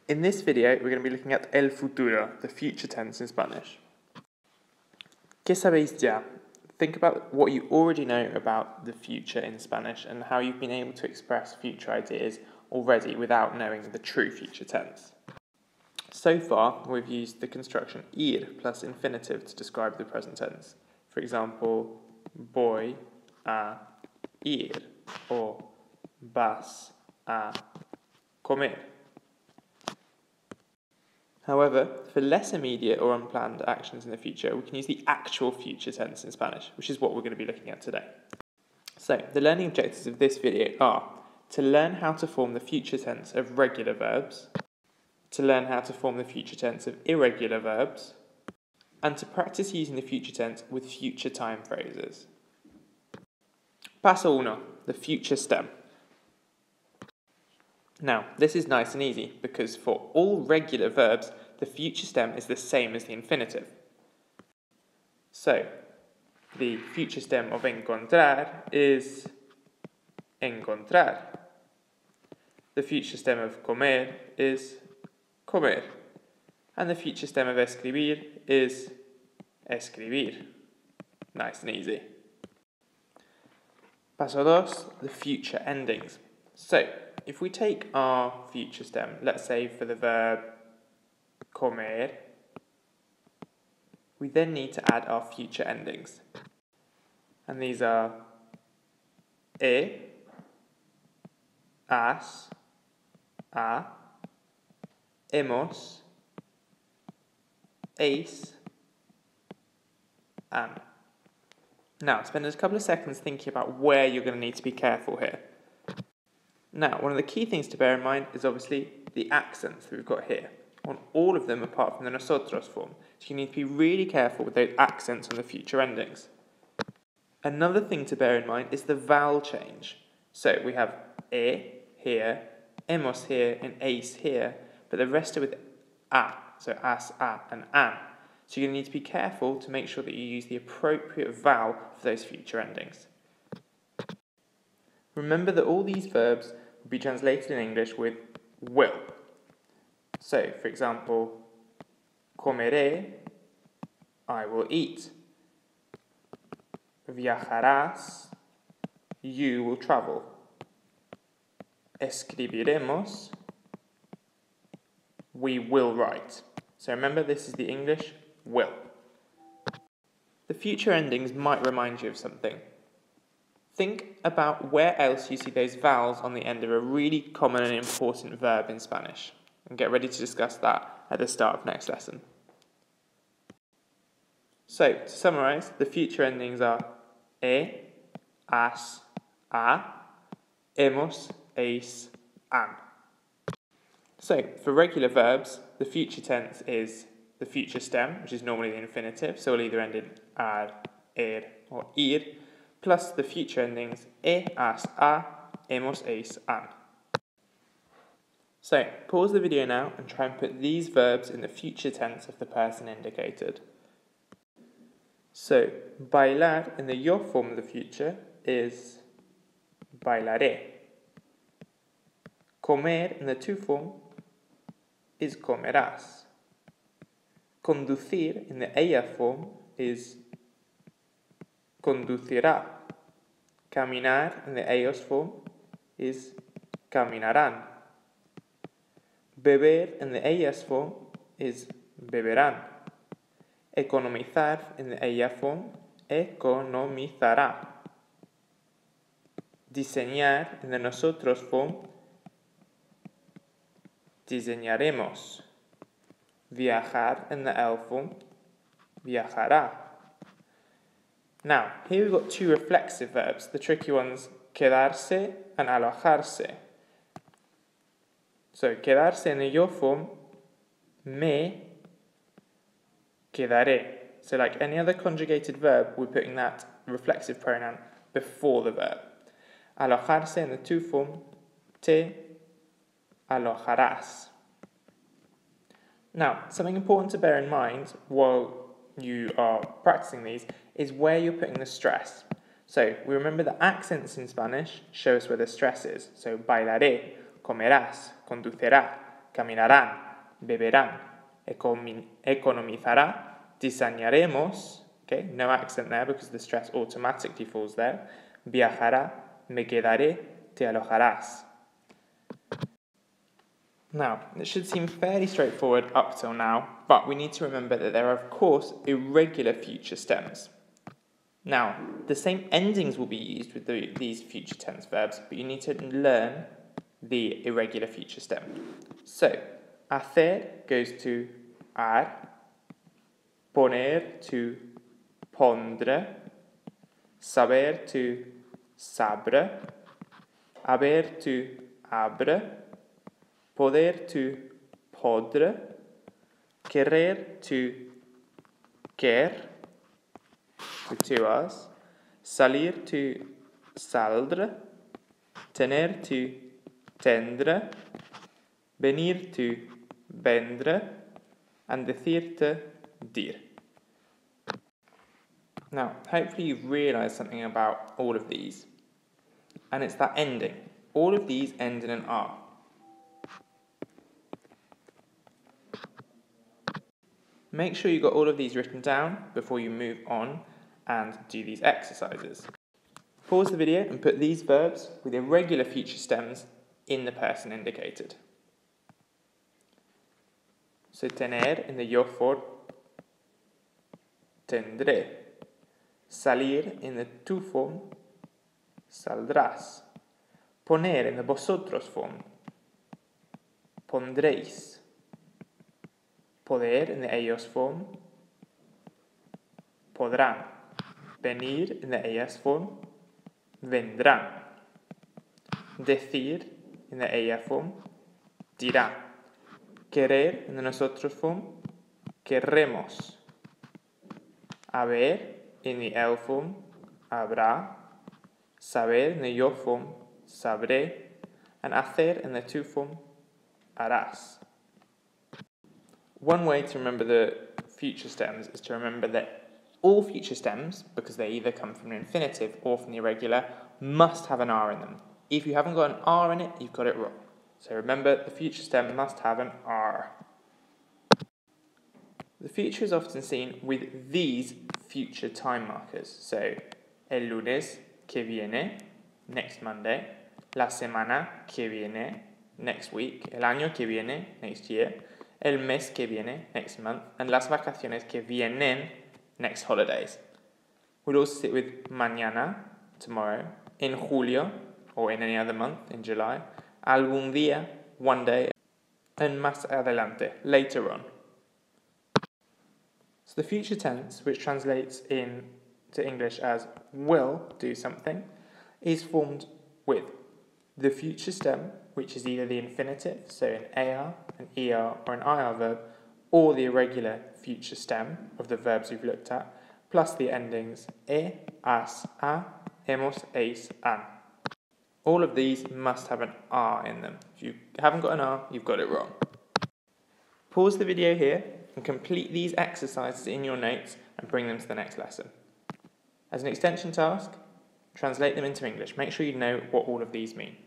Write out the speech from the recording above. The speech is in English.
In this video, we're going to be looking at el futuro, the future tense in Spanish. ¿Qué sabéis ya? Think about what you already know about the future in Spanish and how you've been able to express future ideas already without knowing the true future tense. So far, we've used the construction ir plus infinitive to describe the present tense. For example, voy a ir or vas a comer. However, for less immediate or unplanned actions in the future, we can use the actual future tense in Spanish, which is what we're going to be looking at today. So, the learning objectives of this video are to learn how to form the future tense of regular verbs, to learn how to form the future tense of irregular verbs, and to practice using the future tense with future time phrases. Paso 1, the future stem. Now, this is nice and easy because for all regular verbs, the future stem is the same as the infinitive. So, the future stem of encontrar is encontrar. The future stem of comer is comer. And the future stem of escribir is escribir. Nice and easy. Paso 2, the future endings. So, if we take our future stem, let's say for the verb comer, we then need to add our future endings. And these are has, a, hemos, es, an. Now, spend a couple of seconds thinking about where you're going to need to be careful here. Now, one of the key things to bear in mind is obviously the accents that we've got here, on all of them apart from the nosotros form. So you need to be really careful with those accents on the future endings. Another thing to bear in mind is the vowel change. So we have here, hemos here, and es here, but the rest are with a, so as, a, and an. So you're going to need to be careful to make sure that you use the appropriate vowel for those future endings. Remember that all these verbs will be translated in English with will. So, for example, comeré, I will eat. Viajarás, you will travel. Escribiremos, we will write. So remember, this is the English will. The future endings might remind you of something. Think about where else you see those vowels on the end of a really common and important verb in Spanish, and get ready to discuss that at the start of next lesson. So, to summarise, the future endings are has, a, hemos, es, an. So, for regular verbs, the future tense is the future stem, which is normally the infinitive, so it'll either end in ar, or ir, plus the future endings has, a, hemos, es, an. So, pause the video now and try and put these verbs in the future tense of the person indicated. So, bailar in the yo form of the future is bailaré. Comer in the tu form is comerás. Conducir in the ella form is conducirá. Caminar in the ellos form is caminarán. Beber in the ellas form is beberán. Economizar in the ella form, economizará. Diseñar in the nosotros form, diseñaremos. Viajar in the él form, viajará. Now, here we've got two reflexive verbs, the tricky ones, quedarse and alojarse. So, quedarse in the yo form, me quedaré. So like any other conjugated verb, we're putting that reflexive pronoun before the verb. Alojarse in the tu form, te alojarás. Now, something important to bear in mind while you are practicing these is where you're putting the stress. So we remember that accents in Spanish show us where the stress is. So bailaré, comerás, conducirá, caminarán, beberán, economizará, diseñaremos, okay, no accent there because the stress automatically falls there, viajará, me quedaré, te alojarás. Now, it should seem fairly straightforward up till now, but we need to remember that there are, of course, irregular future stems. Now, the same endings will be used with these future tense verbs, but you need to learn the irregular future stem. So, hacer goes to har, poner to pondre, saber to sabre, haber to habre, poder to podre, querer to quer, with two R's, salir to saldre, tener to tendre, venir to vendre, and decir to dir. Now, hopefully you've realised something about all of these, and it's that ending. All of these end in an R. Make sure you got all of these written down before you move on and do these exercises. Pause the video and put these verbs with irregular future stems in the person indicated. So tener in the yo form, tendré. Salir in the tú form, saldrás. Poner in the vosotros form, pondréis. Poder in the ellos form, podrán. Venir in the ellas form, vendrán. Decir in the ella form, dirá. Querer in the nosotros form, querremos. Haber in the el form, habrá. Saber in the yo form, sabré. And hacer in the tú form, harás. One way to remember the future stems is to remember that all future stems, because they either come from an infinitive or from the irregular, must have an R in them. If you haven't got an R in it, you've got it wrong. So remember, the future stem must have an R. The future is often seen with these future time markers. So, el lunes que viene, next Monday. La semana que viene, next week. El año que viene, next year. El mes que viene, next month, and las vacaciones que vienen, next holidays. We'll also sit with mañana, tomorrow, en julio, or in any other month, in July, algún día, one day, and más adelante, later on. So the future tense, which translates into English as will do something, is formed with the future stem, which is either the infinitive, so an AR, an ER, or an IR verb, or the irregular future stem of the verbs we've looked at, plus the endings e, as, a, hemos, eis, an. All of these must have an R in them. If you haven't got an R, you've got it wrong. Pause the video here and complete these exercises in your notes and bring them to the next lesson. As an extension task, translate them into English. Make sure you know what all of these mean.